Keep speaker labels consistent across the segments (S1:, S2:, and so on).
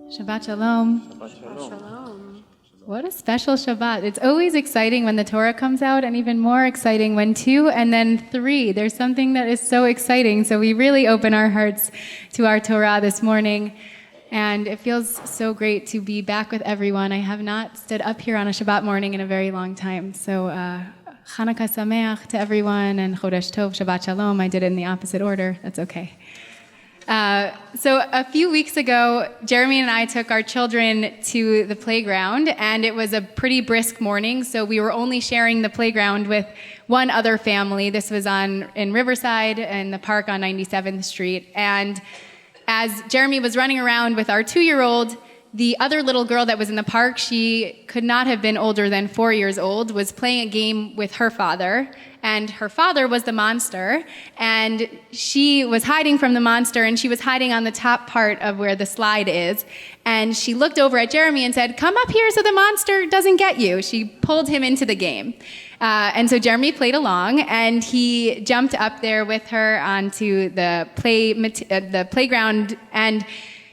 S1: Shabbat Shalom.
S2: Shabbat Shalom.
S1: What a special Shabbat. It's always exciting when the Torah comes out, and even more exciting when 2 and then 3. There's something that is so exciting. So we really open our hearts to our Torah this morning. And it feels so great to be back with everyone. I have not stood up here on a Shabbat morning in a very long time. So Hanukah Sameach to everyone, and Chodesh Tov, Shabbat Shalom. I did it in the opposite order. That's okay. So a few weeks ago, Jeremy and I took our children to the playground, and it was a pretty brisk morning, so we were only sharing the playground with one other family. This was in Riverside, in the park on 97th Street. And as Jeremy was running around with our 2-year-old, the other little girl that was in the park, she could not have been older than 4 years old, was playing a game with her father. And her father was the monster, and she was hiding from the monster, and she was hiding on the top part of where the slide is. And she looked over at Jeremy and said, "Come up here so the monster doesn't get you." She pulled him into the game. And so Jeremy played along, and he jumped up there with her onto the playground, and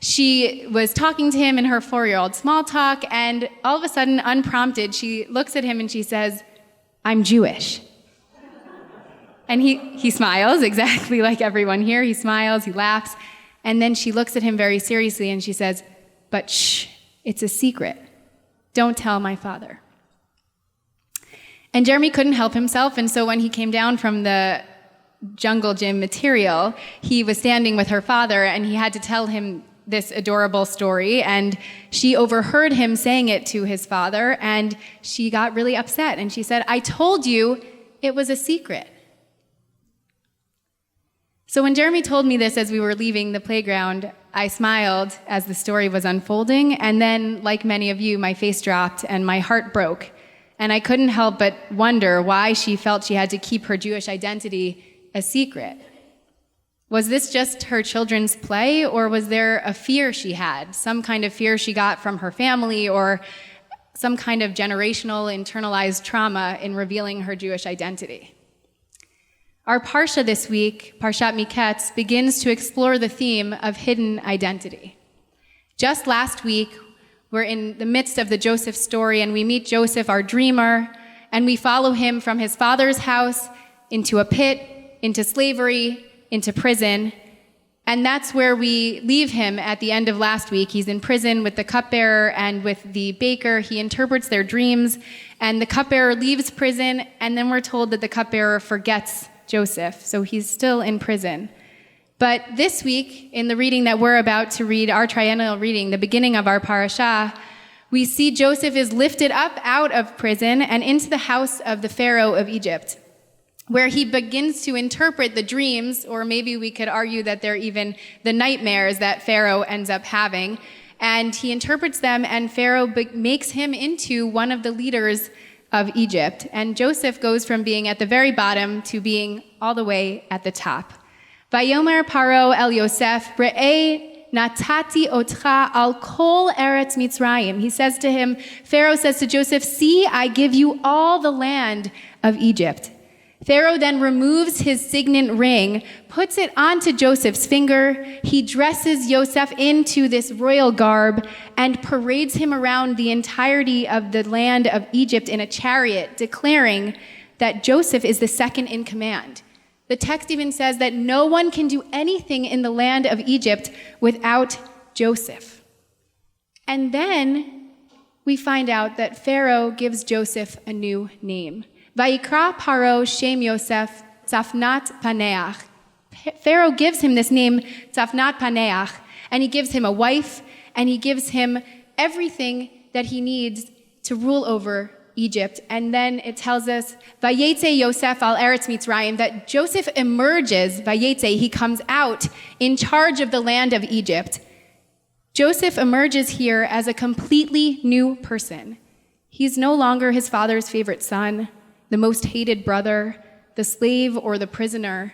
S1: she was talking to him in her 4-year-old small talk, and all of a sudden, unprompted, she looks at him and she says, "I'm Jewish." And he smiles, exactly like everyone here. He smiles, he laughs, and then she looks at him very seriously and she says, "But shh, it's a secret. Don't tell my father." And Jeremy couldn't help himself, and so when he came down from the jungle gym material, he was standing with her father, and he had to tell him this adorable story, and she overheard him saying it to his father, and she got really upset, and she said, "I told you it was a secret." So when Jeremy told me this as we were leaving the playground, I smiled as the story was unfolding, and then, like many of you, my face dropped and my heart broke, and I couldn't help but wonder why she felt she had to keep her Jewish identity a secret. Was this just her children's play, or was there a fear she had, some kind of fear she got from her family, or some kind of generational internalized trauma in revealing her Jewish identity? Our Parsha this week, Parshat Miketz, begins to explore the theme of hidden identity. Just last week, we're in the midst of the Joseph story, and we meet Joseph, our dreamer, and we follow him from his father's house into a pit, into slavery, into prison. And that's where we leave him at the end of last week. He's in prison with the cupbearer and with the baker. He interprets their dreams, and the cupbearer leaves prison, and then we're told that the cupbearer forgets Joseph, so he's still in prison. But this week, in the reading that we're about to read, our triennial reading, the beginning of our parashah, we see Joseph is lifted up out of prison and into the house of the Pharaoh of Egypt, where he begins to interpret the dreams, or maybe we could argue that they're even the nightmares that Pharaoh ends up having. And he interprets them, and Pharaoh makes him into one of the leaders of Egypt. And Joseph goes from being at the very bottom to being all the way at the top. Vayomer Paro el Yosef, Re'eh natati otcha al kol eretz Mitzrayim. He says to him, Pharaoh says to Joseph, "See, I give you all the land of Egypt." Pharaoh then removes his signet ring, puts it onto Joseph's finger. He dresses Joseph into this royal garb and parades him around the entirety of the land of Egypt in a chariot, declaring that Joseph is the second in command. The text even says that no one can do anything in the land of Egypt without Joseph. And then we find out that Pharaoh gives Joseph a new name. Vayikra Paro Shem Yosef Tzafnat Paneach. Pharaoh gives him this name, Tzafnat Paneach, and he gives him a wife, and he gives him everything that he needs to rule over Egypt. And then it tells us, Vayetze Yosef al Eretz Mitzrayim, that Joseph emerges, Vayetze, he comes out in charge of the land of Egypt. Joseph emerges here as a completely new person. He's no longer his father's favorite son, the most hated brother, the slave, or the prisoner.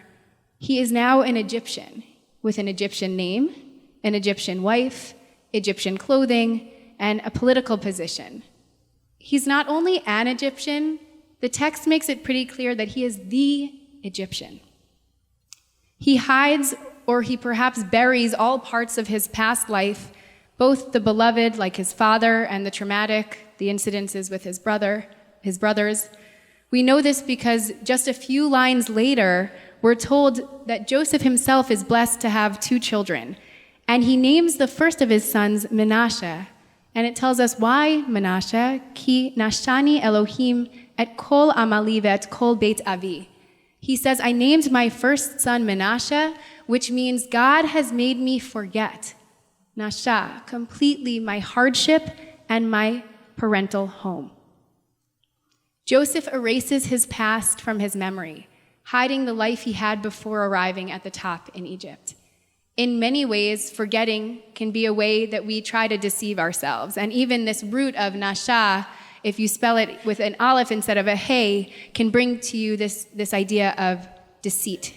S1: He is now an Egyptian with an Egyptian name, an Egyptian wife, Egyptian clothing, and a political position. He's not only an Egyptian, the text makes it pretty clear that he is the Egyptian. He hides, or he perhaps buries all parts of his past life both the beloved, like his father, and the traumatic, the incidences with his brothers. We know this because just a few lines later, we're told that Joseph himself is blessed to have 2 children, and he names the first of his sons Menashe. And it tells us why Menashe, ki nashani Elohim et kol amali ve'et kol beit avi. He says, I named my first son Menashe, which means God has made me forget. Nasha, completely my hardship and my parental home. Joseph erases his past from his memory, hiding the life he had before arriving at the top in Egypt. In many ways, forgetting can be a way that we try to deceive ourselves. And even this root of nasha, if you spell it with an aleph instead of a hey, can bring to you this idea of deceit.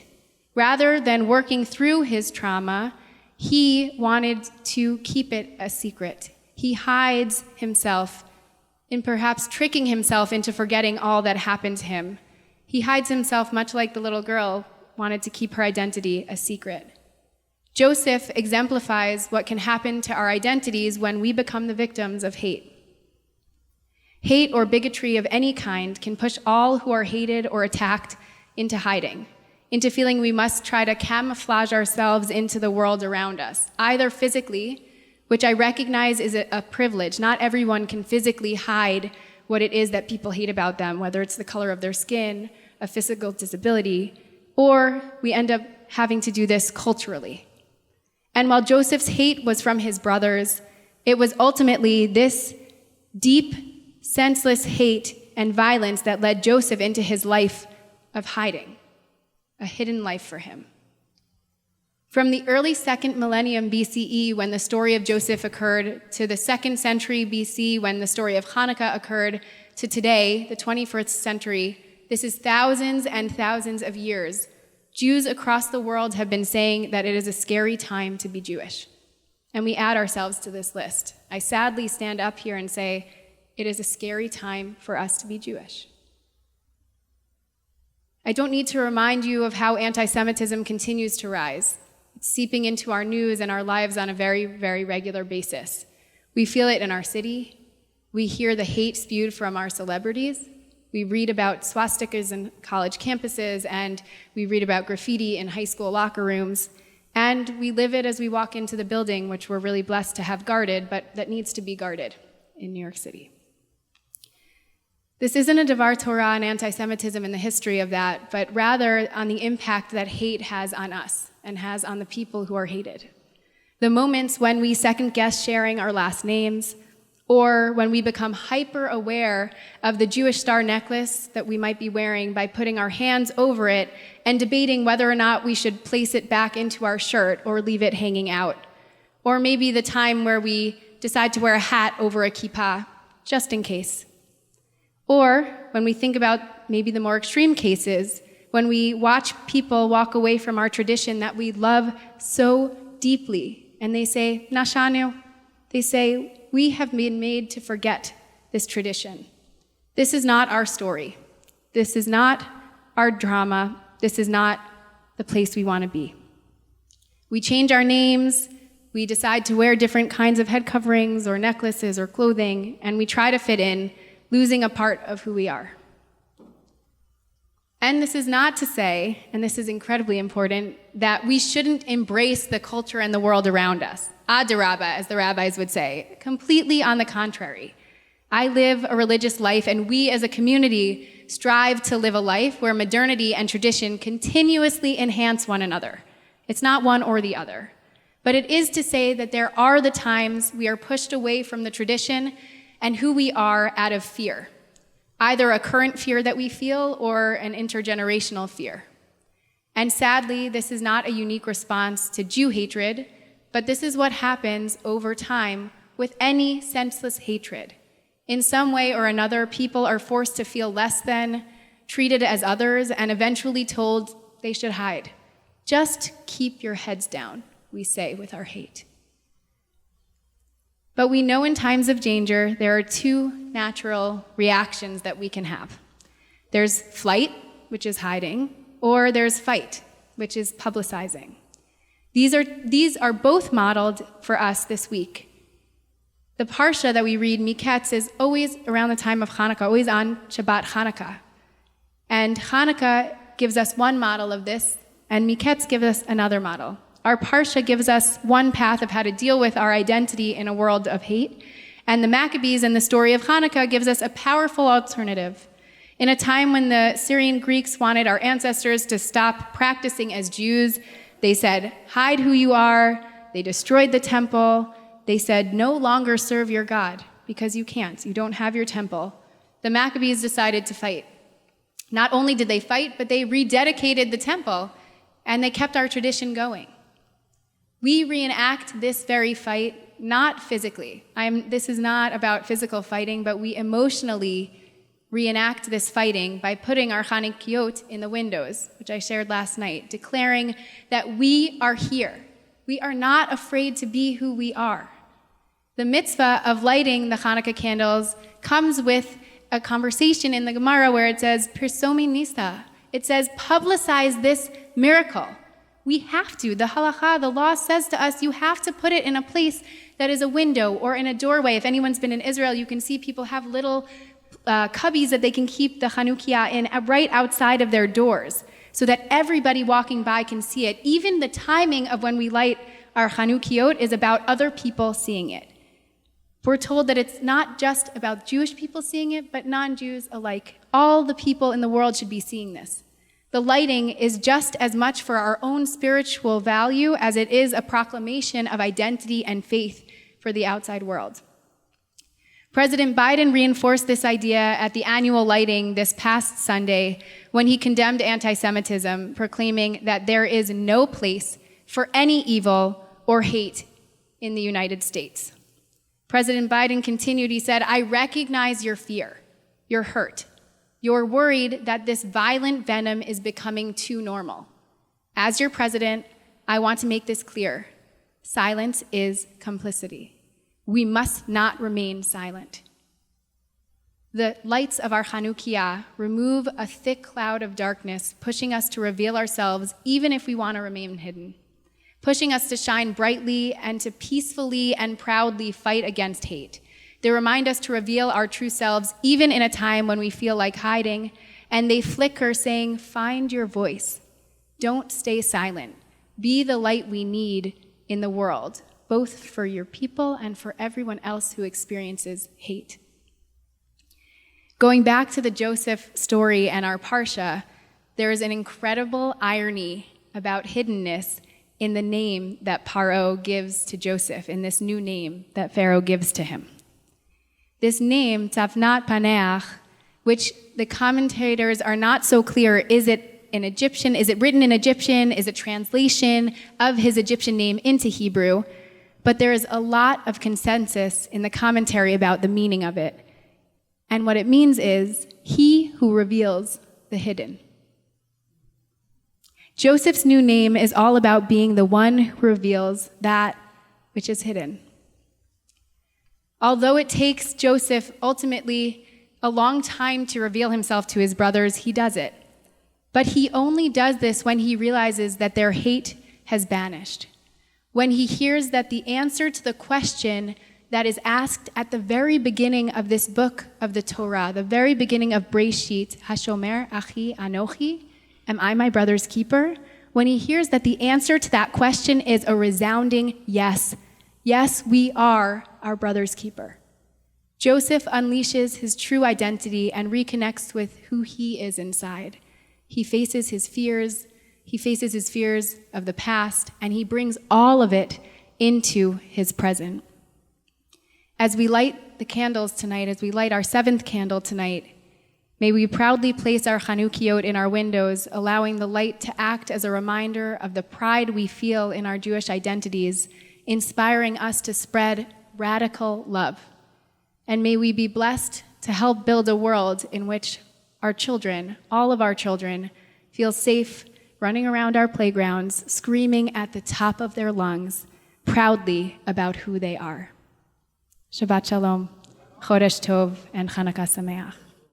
S1: Rather than working through his trauma, he wanted to keep it a secret. He hides himself in perhaps tricking himself into forgetting all that happened to him. He hides himself much like the little girl wanted to keep her identity a secret. Joseph exemplifies what can happen to our identities when we become the victims of hate. Hate or bigotry of any kind can push all who are hated or attacked into hiding, into feeling we must try to camouflage ourselves into the world around us, either physically, which I recognize is a privilege. Not everyone can physically hide what it is that people hate about them, whether it's the color of their skin, a physical disability, or we end up having to do this culturally. And while Joseph's hate was from his brothers, it was ultimately this deep, senseless hate and violence that led Joseph into his life of hiding, a hidden life for him. From the early 2nd millennium BCE, when the story of Joseph occurred, to the 2nd century BC, when the story of Hanukah occurred, to today, the 21st century, this is thousands and thousands of years. Jews across the world have been saying that it is a scary time to be Jewish. And we add ourselves to this list. I sadly stand up here and say, it is a scary time for us to be Jewish. I don't need to remind you of how anti-Semitism continues to rise. It's seeping into our news and our lives on a very, very regular basis. We feel it in our city. We hear the hate spewed from our celebrities. We read about swastikas in college campuses, and we read about graffiti in high school locker rooms. And we live it as we walk into the building, which we're really blessed to have guarded, but that needs to be guarded in New York City. This isn't a Devar Torah on anti-Semitism in the history of that, but rather on the impact that hate has on us and has on the people who are hated. The moments when we second-guess sharing our last names, or when we become hyper-aware of the Jewish star necklace that we might be wearing by putting our hands over it and debating whether or not we should place it back into our shirt or leave it hanging out. Or maybe the time where we decide to wear a hat over a kippah, just in case. Or when we think about maybe the more extreme cases, when we watch people walk away from our tradition that we love so deeply, and they say, Nashanu, they say, we have been made to forget this tradition. This is not our story. This is not our drama. This is not the place we want to be. We change our names. We decide to wear different kinds of head coverings or necklaces or clothing, and we try to fit in, losing a part of who we are. And this is not to say, and this is incredibly important, that we shouldn't embrace the culture and the world around us. Adarabba, as the rabbis would say. Completely on the contrary. I live a religious life, and we as a community strive to live a life where modernity and tradition continuously enhance one another. It's not one or the other. But it is to say that there are the times we are pushed away from the tradition and who we are out of fear. Either a current fear that we feel or an intergenerational fear. And sadly, this is not a unique response to Jew hatred, but this is what happens over time with any senseless hatred. In some way or another, people are forced to feel less than, treated as others, and eventually told they should hide. Just keep your heads down, we say with our hate. But we know in times of danger, there are two natural reactions that we can have. There's flight, which is hiding, or there's fight, which is publicizing. These are both modeled for us this week. The Parsha that we read, Miketz, is always around the time of Hanukah, always on Shabbat Hanukah. And Hanukah gives us one model of this, and Miketz gives us another model. Our Parsha gives us one path of how to deal with our identity in a world of hate, and the Maccabees and the story of Hanukah gives us a powerful alternative. In a time when the Syrian Greeks wanted our ancestors to stop practicing as Jews, they said, hide who you are. They destroyed the temple. They said, no longer serve your God, because you can't. You don't have your temple. The Maccabees decided to fight. Not only did they fight, but they rededicated the temple, and they kept our tradition going. We reenact this very fight, not physically. This is not about physical fighting, but we emotionally reenact this fighting by putting our Chanukiot in the windows, which I shared last night, declaring that we are here. We are not afraid to be who we are. The mitzvah of lighting the Hanukkah candles comes with a conversation in the Gemara where it says, Pirsomi Nisa. It says, publicize this miracle. We have to. The halakha, the law says to us, you have to put it in a place that is a window or in a doorway. If anyone's been in Israel, you can see people have little cubbies that they can keep the Hanukah in right outside of their doors so that everybody walking by can see it. Even the timing of when we light our Chanukiot is about other people seeing it. We're told that it's not just about Jewish people seeing it, but non-Jews alike. All the people in the world should be seeing this. The lighting is just as much for our own spiritual value as it is a proclamation of identity and faith for the outside world. President Biden reinforced this idea at the annual lighting this past Sunday when he condemned anti-Semitism, proclaiming that there is no place for any evil or hate in the United States. President Biden continued, he said, I recognize your fear, your hurt. You're worried that this violent venom is becoming too normal. As your president, I want to make this clear. Silence is complicity. We must not remain silent. The lights of our Chanukiah remove a thick cloud of darkness, pushing us to reveal ourselves even if we want to remain hidden, pushing us to shine brightly and to peacefully and proudly fight against hate. They remind us to reveal our true selves even in a time when we feel like hiding, and they flicker saying, find your voice. Don't stay silent. Be the light we need in the world, both for your people and for everyone else who experiences hate. Going back to the Joseph story and our Parsha, there is an incredible irony about hiddenness in the name that Paro gives to Joseph, in this new name that Pharaoh gives to him. This name, Tafnat Paneach, which the commentators are not so clear, is it in Egyptian? Is it written in Egyptian? Is it translation of his Egyptian name into Hebrew? But there is a lot of consensus in the commentary about the meaning of it. And what it means is, he who reveals the hidden. Joseph's new name is all about being the one who reveals that which is hidden. Although it takes Joseph ultimately a long time to reveal himself to his brothers, he does it. But he only does this when he realizes that their hate has vanished. When he hears that the answer to the question that is asked at the very beginning of this book of the Torah, the very beginning of Breshit, Hashomer Achi Anochi, am I my brother's keeper? When he hears that the answer to that question is a resounding yes. Yes, we are our brother's keeper. Joseph unleashes his true identity and reconnects with who he is inside. He faces his fears of the past, and he brings all of it into his present. As we light the candles tonight, as we light our seventh candle tonight, may we proudly place our Chanukiot in our windows, allowing the light to act as a reminder of the pride we feel in our Jewish identities, inspiring us to spread radical love. And may we be blessed to help build a world in which our children, all of our children, feel safe running around our playgrounds, screaming at the top of their lungs, proudly about who they are. Shabbat Shalom, Chodesh Tov, and Hanukah Sameach.